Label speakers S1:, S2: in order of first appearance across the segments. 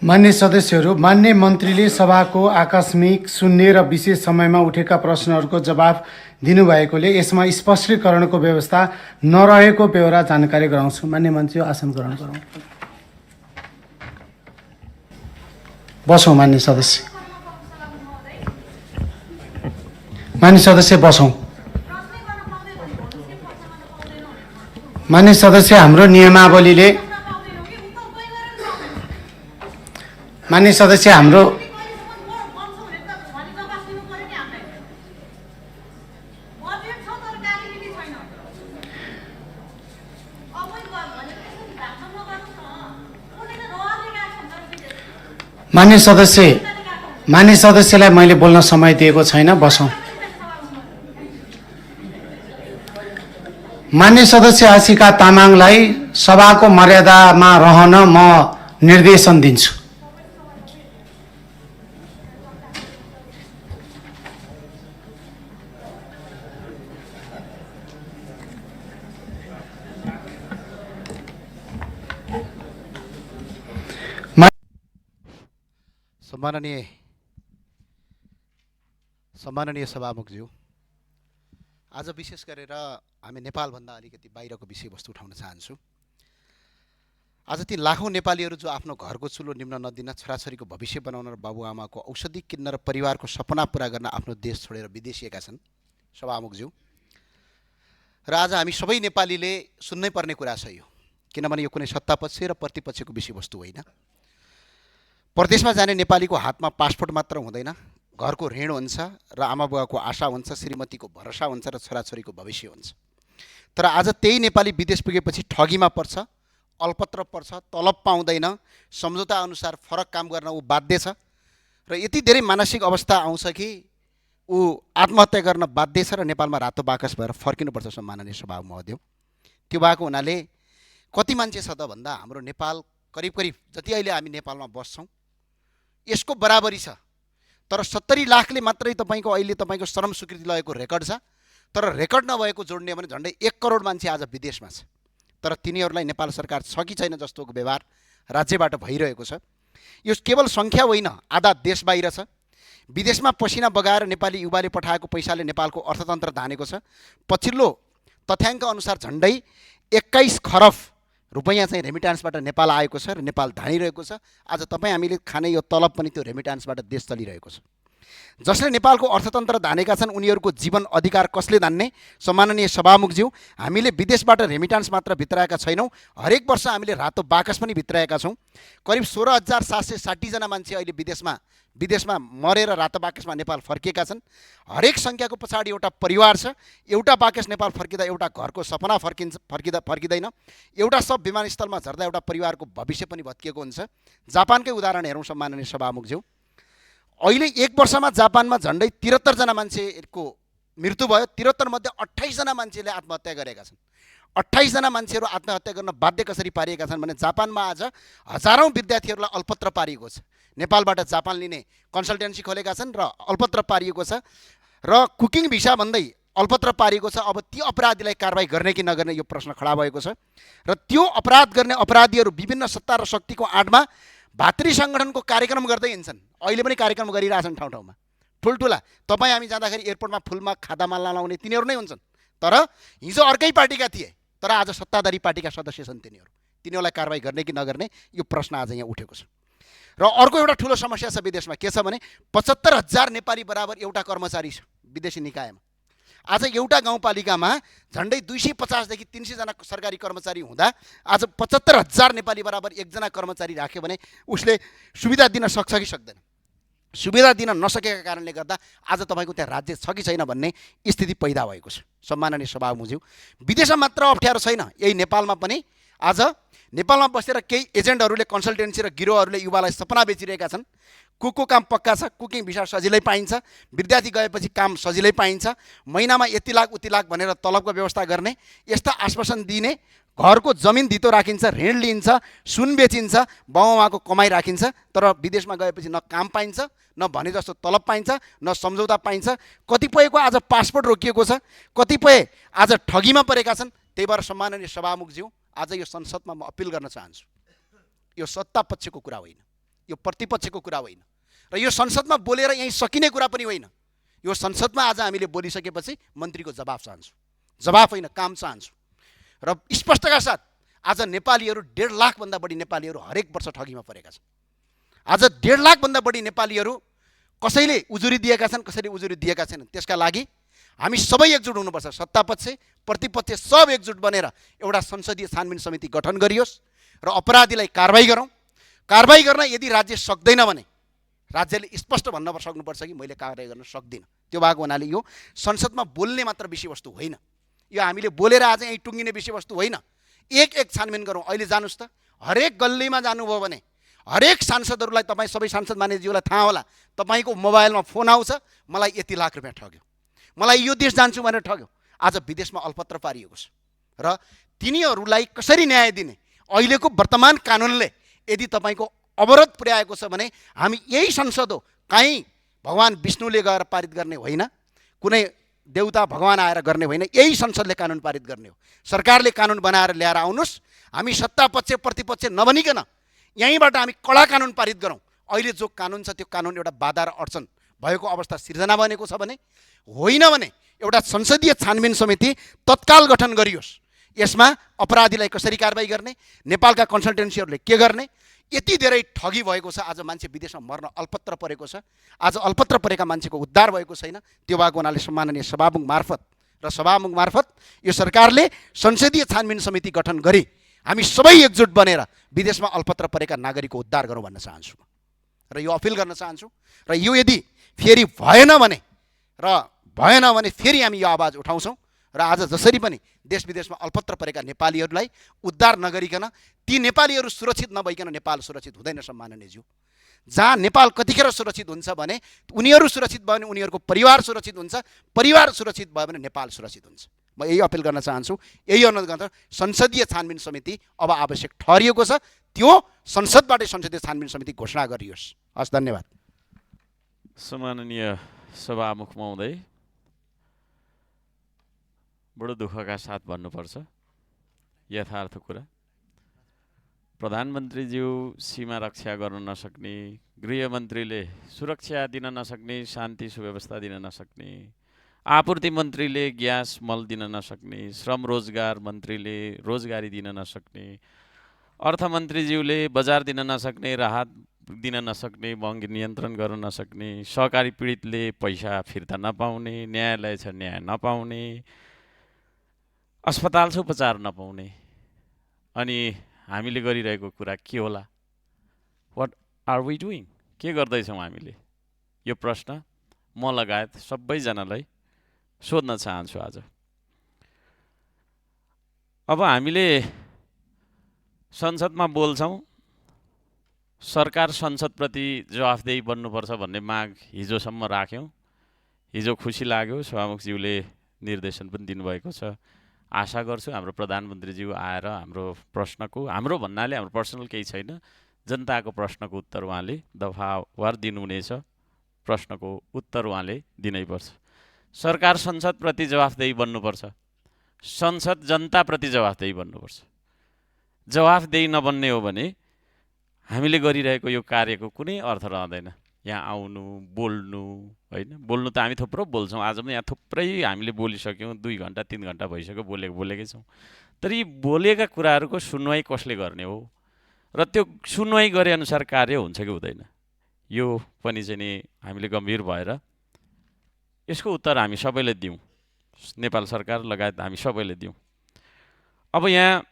S1: मान्य सदस्यहरू, मान्य मन्त्रीले सभाको आकस्मिक शून्य र विशेष समयमा उठेका प्रश्नहरूको जवाफ दिनुभएकोले यसमा स्पष्टीकरणको व्यवस्था नरहेको बेहोरा जानकारी गराउँछु। मान्य मन्त्री, आसन ग्रहण गरौँ। बसौँ मान्य सदस्य। मान्य सदस्य बसौँ। मान्य सदस्य, हाम्रो नियमावलीले मान्य सदस्य हाम्रो मान्य सदस्यलाई मैले बोल्न समय दिएको छैन। बसौँ। मान्य सदस्य आशिका तामाङलाई सभाको मर्यादामा रहन म निर्देशन दिन्छु।
S2: सम्माननीय सभामुखज्यू, आज विशेष गरेर हामी नेपालभन्दा अलिकति बाहिरको विषयवस्तु उठाउन चाहन्छु। आज ती लाखौँ नेपालीहरू जो आफ्नो घरको चुलो निम्न नदिन, छोराछोरीको भविष्य बनाउन र बाबुआमाको औषधि किन्न र परिवारको सपना पुरा गर्न आफ्नो देश छोडेर विदेशिएका छन् सभामुखज्यू। र आज हामी सबै नेपालीले सुन्नै पर्ने कुरा छ यो, किनभने यो कुनै सत्तापक्ष र प्रतिपक्षको विषयवस्तु होइन। परदेशमा जाने नेपालीको हातमा पासपोर्ट मात्र हुँदैन, घरको ऋण हुन्छ र आमाबुवाको आशा हुन्छ, श्रीमतीको भरोसा हुन्छ र छोराछोरीको भविष्य हुन्छ। तर आज त्यही नेपाली विदेश पुगेपछि ठगीमा पर्छ, अल्पत्र पर्छ, तलब पाउँदैन, सम्झौता अनुसार फरक काम गर्न ऊ बाध्य छ र यति धेरै मानसिक अवस्था आउँछ कि ऊ आत्महत्या गर्न बाध्य छ र नेपालमा रातो बाकस भएर फर्किनुपर्छ। सम्माननीय सभा महोदय, त्यो भएको हुनाले कति मान्छे छ त भन्दा हाम्रो नेपाल करिब जति अहिले हामी नेपालमा बस्छौँ यसको बराबरी छ। तर 70 लाखले मात्रै तपाईको अहिले तपाईको श्रम स्वीकृति लगेको रेकर्ड छ। तर रेकर्ड नभएको जोड्ने भने झन्डै 1 करोड मान्छे आज विदेशमा छ। तर तिनीहरूलाई नेपाल सरकार छ कि छैन जस्तोको व्यवहार राज्यबाट भइरहेको छ। यो केवल सङ्ख्या होइन, आधा देश बाहिर छ। विदेशमा पसिना बगाएर नेपाली युवाले पठाएको पैसाले नेपालको अर्थतन्त्र धानेको छ। पछिल्लो तथ्याङ्क अनुसार झन्डै 21 खरब रुपैयाँ चाहिँ रेमिटान्सबाट नेपाल आएको छ र नेपाल धानिरहेको छ। आज तपाईँ हामीले खाने यो तलब पनि त्यो रेमिटान्सबाट देश चलिरहेको छ। जसले नेपालको अर्थतन्त्र धानेका छन् उनीहरूको जीवन अधिकार कसले धान्ने? सम्माननीय सभामुखज्यू, हामीले विदेशबाट रेमिटान्स मात्र भित्राएका छैनौँ, हरेक वर्ष हामीले रातो बाकस पनि भित्राएका छौँ। करिब 16,760 जना मान्छे अहिले विदेशमा मरेर रातो बाकसमा नेपाल फर्किएका छन्। हरेक सङ्ख्याको पछाडि एउटा परिवार छ। एउटा बाकस नेपाल फर्किँदा एउटा घरको सपना फर्किँदैन। एउटा सब विमानस्थलमा झर्दा एउटा परिवारको भविष्य पनि भत्किएको हुन्छ। जापानकै उदाहरण हेरौँ सम्माननीय सभामुखज्यू, अहिले 1 वर्षमा जापानमा झन्डै 73 जना मान्छेको मृत्यु भयो। 73 मध्ये 28 जना मान्छेले आत्महत्या गरेका छन्। 28 जना मान्छेहरू आत्महत्या गर्न बाध्य कसरी पारिएका छन् भने जापानमा आज हजारौँ विद्यार्थीहरूलाई अल्पत्र पारिएको छ। नेपालबाट जापान लिने कन्सल्टेन्सी खोलेका छन् र अल्पत्र पारिएको छ र कुकिङ भिसा भन्दै अल्पत्र पारिएको छ। अब ती अपराधीलाई कारबाही गर्ने कि नगर्ने यो प्रश्न खडा भएको छ र त्यो अपराध गर्ने अपराधीहरू विभिन्न सत्ता र शक्तिको आडमा भातृ सङ्गठनको कार्यक्रम गर्दै हिँड्छन्। अहिले पनि कार्यक्रम गरिरहेछन् ठाउँ-ठाउँमा ठुल्ठुला। तपाईँ हामी जाँदाखेरि एयरपोर्टमा फुलमा खादामा लाउने तिनीहरू नै हुन्छन्। तर हिजो अर्कै पार्टीका थिए, तर आज सत्ताधारी पार्टीका सदस्य छन् तिनीहरू। तिनीहरूलाई कारबाही गर्ने कि नगर्ने यो प्रश्न आज यहाँ उठेको छ। र अर्को एउटा ठुलो समस्या छ विदेशमा, के छ भने 75,000 नेपाली बराबर एउटा कर्मचारी छ विदेशी निकायमा। आज एउटा गाउँपालिकामा झन्डै 250 देखि 300 जना सरकारी कर्मचारी हुँदा आज 75,000 नेपाली बराबर एकजना कर्मचारी राख्यो भने उसले सुविधा दिन सक्छ कि सक्दैन? सुविधा दिन नसकेका कारणले गर्दा आज तपाईँको त्यहाँ राज्य छ कि छैन भन्ने स्थिति पैदा भएको छ। सम्माननीय सभामुखज्यू, विदेशमा मात्र अप्ठ्यारो छैन, यही नेपालमा पनि आज नेपालमा बसेर केही एजेन्टहरूले कन्सल्टेन्सी र गिरोहहरूले युवालाई सपना बेचिरहेका छन्। कुकको काम पक्का छ, कुकिङ भिसा सजिलै पाइन्छ, विद्यार्थी गएपछि काम सजिलै पाइन्छ, महिनामा यति लाख उति लाख भनेर तलबको व्यवस्था गर्ने, यस्ता आश्वासन दिने, घरको जमिन धितो राखिन्छ, ऋण लिन्छ, सुन बेचिन्छ, बाउआमाको कमाइ राखिन्छ। तर विदेशमा गएपछि न काम पाइन्छ, न भने जस्तो तलब पाइन्छ, न सम्झौता पाइन्छ। कतिपयको आज पासपोर्ट रोकिएको छ, कतिपय आज ठगीमा परेका छन्। त्यही भएर सम्माननीय सभामुखज्यू, आज यो संसदमा म अपिल गर्न चाहन्छु, यो सत्ता पक्षको कुरा होइन, यो प्रतिपक्षको कुरा होइन र यो संसदमा बोलेर यहीँ सकिने कुरा पनि होइन। यो संसदमा आज हामीले बोलिसकेपछि मन्त्रीको जवाफ चाहन्छु, जवाफ होइन काम चाहन्छु। र स्पष्टका साथ आज नेपालीहरू 1.5 लाखभन्दा बढी नेपालीहरू हरेक वर्ष ठगीमा परेका छन्। आज 1.5 लाखभन्दा बढी नेपालीहरू कसैले उजुरी दिएका छन्, कसैले उजुरी दिएका छैनन्। त्यसका लागि हामी सबै एकजुट हुनुपर्छ। सत्तापक्ष प्रतिपक्ष सब एकजुट बनेर एउटा संसदीय छानबिन समिति गठन गरियोस् र अपराधीलाई कारबाही गरौँ। कारबाही गर्न यदि राज्य सक्दैन भने राज्यले स्पष्ट भन्न सक्नुपर्छ कि मैले कारबाही गर्न सक्दिनँ। त्यो भएको हुनाले यो संसदमा बोल्ने मात्र विषयवस्तु होइन, यो हामीले बोलेर आज यहीँ टुङ्गिने विषयवस्तु होइन। एक छानबिन गरौँ। अहिले जानुस् त, हरेक गल्लीमा जानुभयो भने हरेक सांसदहरूलाई, तपाईँ सबै सांसद मानिसज्यूलाई थाहा होला, तपाईँको मोबाइलमा फोन आउँछ, मलाई यति लाख रुपियाँ ठग्यो, मलाई यो देश जान्छु भनेर ठग्यो। आज विदेशमा अलपत्र पारिएको छ र तिनीहरूलाई कसरी न्याय दिने? अहिलेको वर्तमान कानुनले यदि तपाईँको अवरोध पुर्याएको छ भने हामी यही संसद हो, कहीँ भगवान विष्णुले गएर पारित गर्ने होइन, कुनै देउता भगवान आएर गर्ने होइन, यही संसदले कानुन पारित गर्ने हो। सरकारले कानुन बनाएर ल्याएर आउनुहोस्, हामी सत्तापक्ष प्रतिपक्ष नबनिकन यहीँबाट हामी कडा कानुन पारित गरौँ। अहिले जो कानुन छ त्यो कानुन एउटा बाधा र अडचन भएको अवस्था सिर्जना बनेको छ भने, होइन भने एउटा संसदीय छानबिन समिति तत्काल गठन गरियोस्। यसमा अपराधीलाई कसरी कारबाही गर्ने, नेपालका कन्सल्टेन्सीहरूले के गर्ने, यति धेरै ठगी भएको छ। आज मान्छे विदेशमा मर्न अल्पत्र परेको छ। आज अल्पत्र परेका मान्छेको उद्धार भएको छैन। त्यो भएको हुनाले सम्माननीय सभामुख मार्फत यो सरकारले संसदीय छानबिन समिति गठन गरी हामी सबै एकजुट बनेर विदेशमा अल्पत्र परेका नागरिकको उद्धार गरौँ भन्न चाहन्छु र यो अपिल गर्न चाहन्छु। र यो यदि फेरि भएन भने फेरि हामी यो आवाज उठाउँछौँ र आज जसरी पनि देश विदेशमा अल्पत्र परेका नेपालीहरूलाई उद्धार नगरिकन, ती नेपालीहरू सुरक्षित नभइकन नेपाल सुरक्षित हुँदैन। सम्माननीयज्यू, जहाँ नेपाल कतिखेर सुरक्षित हुन्छ भने उनीहरू सुरक्षित भयो भने उनीहरूको परिवार सुरक्षित हुन्छ, परिवार सुरक्षित भयो भने नेपाल सुरक्षित हुन्छ। म यही अपिल गर्न चाहन्छु, यही अनुरोध गर्न चाहन्छु। संसदीय छानबिन समिति अब आवश्यक ठहरिएको छ, त्यो संसदबाटै संसदीय छानबिन समिति घोषणा गरियोस्। हस्, धन्यवाद।
S3: सम्माननीय सभामुख महोदय, बडो दुःखका साथ भन्नुपर्छ यथार्थ कुरा। प्रधानमन्त्रीज्यू सीमा रक्षा गर्न नसक्ने, गृहमन्त्रीले सुरक्षा दिन नसक्ने, शान्ति सुव्यवस्था दिन नसक्ने, आपूर्ति मन्त्रीले ग्यास मल दिन नसक्ने, श्रम रोजगार मन्त्रीले रोजगारी दिन नसक्ने, अर्थमन्त्रीज्यूले बजार दिन नसक्ने, राहत दिन नसक्ने, महँगी नियन्त्रण गर्न नसक्ने, सहकारी पीडितले पैसा फिर्ता नपाउने, न्यायालय छ न्याय नपाउने, अस्पताल छ उपचार नपाउने, अनि हामीले गरिरहेको कुरा के होला? What are we doing? के गर्दैछौँ हामीले? यो प्रश्न म लगायत सबैजनालाई सोध्न चाहन्छु आज। अब हामीले संसदमा बोल्छौँ, सरकार संसदप्रति जवाफदेही बन्नुपर्छ भन्ने माग हिजोसम्म राख्यौँ। हिजो खुसी लाग्यो, सभामुखज्यूले निर्देशन पनि दिनुभएको छ। आशा गर्छु हाम्रो प्रधानमन्त्रीज्यू आएर हाम्रो प्रश्नको, हाम्रो भन्नाले हाम्रो पर्सनल केही छैन, जनताको प्रश्नको उत्तर उहाँले दफावार दिनुहुनेछ। प्रश्नको उत्तर उहाँले दिनैपर्छ। सरकार संसदप्रति जवाफदेही बन्नुपर्छ, संसद जनताप्रति जवाफदेही बन्नुपर्छ। जवाफदेही नबन्ने हो भने हामीले गरिरहेको यो कार्यको कुनै अर्थ रहँदैन। यहाँ आउनु, बोल्नु, होइन, बोल्नु त हामी थुप्रो बोल्छौँ। आज पनि यहाँ थुप्रै हामीले बोलिसक्यौँ, 2 घन्टा 3 घन्टा भइसक्यो बोलेकै छौँ। तर यी बोलेका कुराहरूको सुनवाई कसले गर्ने हो र त्यो सुनवाई गरे अनुसार कार्य हुन्छ कि हुँदैन, यो पनि चाहिँ नि हामीले गम्भीर भएर यसको उत्तर हामी सबैले दिउँ, नेपाल सरकार लगायत हामी सबैले दिउँ। अब यहाँ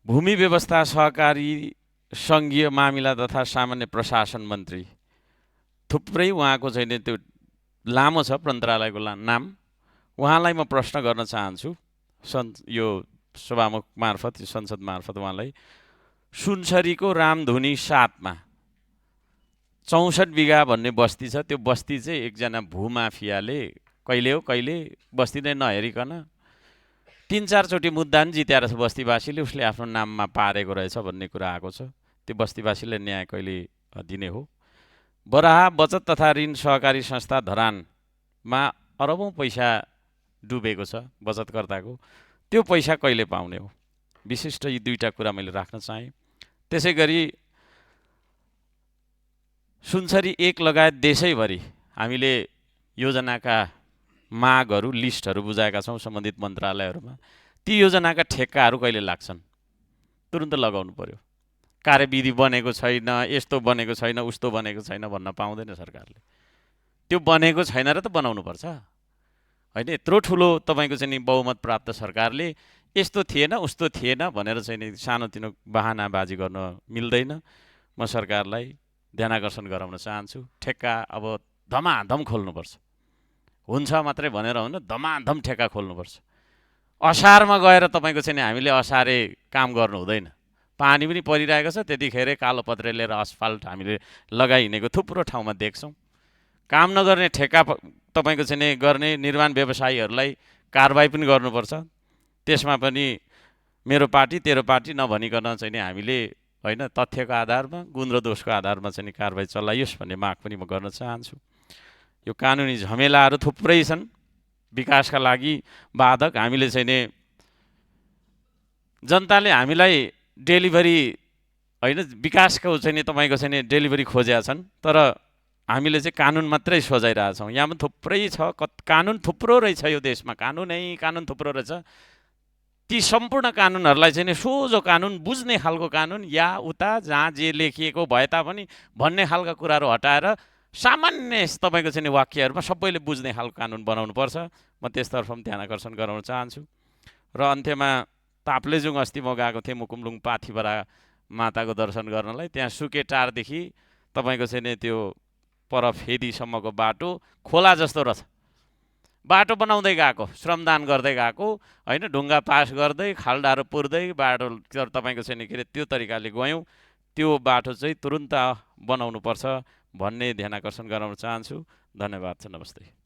S3: भूमि व्यवस्था, सहकारी, सङ्घीय मामिला तथा सामान्य प्रशासन मन्त्री थुप्रै उहाँको चाहिँ त्यो लामो छ मन्त्रालयको नाम। उहाँलाई म प्रश्न गर्न चाहन्छु यो सभामुख मार्फत, संसद मार्फत उहाँलाई। सुनसरीको रामधुनी 7 मा 64 बिघा भन्ने बस्ती छ। त्यो बस्ती चाहिँ एकजना भूमाफियाले कहिले हो कहिले बस्ती नै नहेरिकन 3-4 चोटि मुद्दा नि जित्याएर छ बस्तीवासीले, उसले आफ्नो नाममा पारेको रहेछ भन्ने कुरा आएको छ। त्यो बस्तीवासीले न्याय कहिले दिने हो? बराहा बचत तथा ऋण सहकारी संस्था धरानमा अरबौँ पैसा डुबेको छ बचतकर्ताको, त्यो पैसा कहिले पाउने हो? विशिष्ट यी 2टा कुरा मैले राख्न चाहेँ। त्यसै गरी सुनसरी 1 लगायत देशैभरि हामीले योजनाका मागहरू लिस्टहरू बुझाएका छौँ सम्बन्धित मन्त्रालयहरूमा। ती योजनाका ठेक्काहरू कहिले लाग्छन् तुरुन्त लगाउनु पर्यो। कार्यविधि बनेको छैन, यस्तो बनेको छैन, उस्तो बनेको छैन भन्न पाउँदैन सरकारले। त्यो बनेको छैन र त बनाउनुपर्छ होइन। यत्रो ठुलो तपाईँको चाहिँ नि बहुमत प्राप्त सरकारले यस्तो थिएन उस्तो थिएन भनेर चाहिँ नि सानोतिनो बहानाबाजी गर्न मिल्दैन। म सरकारलाई ध्यानाकर्षण गराउन चाहन्छु, ठेक्का अब धमाधम खोल्नुपर्छ। हुन्छ मात्रै भनेर हुन, धमाधम ठेक्का खोल्नुपर्छ। असारमा गएर तपाईँको चाहिँ नि हामीले असारे काम गर्नु हुँदैन। पानी पनि परिरहेको छ, त्यतिखेर कालोपत्रे लिएर असफाल्ट हामीले लगाइहिँडेको थुप्रो ठाउँमा देख्छौँ। काम नगर्ने ठेक्का तपाईँको चाहिँ नि गर्ने निर्माण व्यवसायीहरूलाई कारबाही पनि गर्नुपर्छ। त्यसमा पनि मेरो पार्टी तेरो पार्टी नभनिकन चाहिँ नि हामीले होइन तथ्यको आधारमा, गुण र दोषको आधारमा चाहिँ नि कारबाही चलाइयोस् भन्ने माग पनि म गर्न चाहन्छु। यो कानुनी झमेलाहरू थुप्रै छन् विकासका लागि बाधक। हामीले चाहिँ नि जनताले हामीलाई डेलिभरी होइन विकासको चाहिँ नि तपाईँको चाहिँ नि डेलिभरी खोजेका छन्, तर हामीले चाहिँ कानुन मात्रै सोझाइरहेछौँ। यहाँ पनि थुप्रै छ, कानुन थुप्रो रहेछ यो देशमा, कानुन थुप्रो रहेछ। ती सम्पूर्ण कानुनहरूलाई चाहिँ नि सोझो कानुन, बुझ्ने खालको कानुन, या उता जहाँ जे लेखिएको भए तापनि भन्ने खालका कुराहरू हटाएर सामान्य तपाईँको चाहिँ नि वाक्यहरूमा सबैले बुझ्ने खालको कानुन बनाउनुपर्छ। म त्यसतर्फ पनि ध्यान आकर्षण गराउन चाहन्छु। र अन्त्यमा ताप्लेजुङ अस्ति म गएको थिएँ मुकुमलुङ पाथिभरा माताको दर्शन गर्नलाई। त्यहाँ सुकेटारदेखि तपाईँको चाहिँ नि त्यो पर फेदीसम्मको बाटो खोला जस्तो रहेछ। बाटो बनाउँदै गएको, श्रमदान गर्दै गएको होइन, ढुङ्गा पास गर्दै खाल्डाहरू पुर्दै बाटो तपाईँको चाहिँ नि के अरे त्यो तरिकाले गयौँ। त्यो बाटो चाहिँ तुरुन्त बनाउनुपर्छ भन्ने ध्यान आकर्षण गराउन चाहन्छु। धन्यवाद छ, नमस्ते।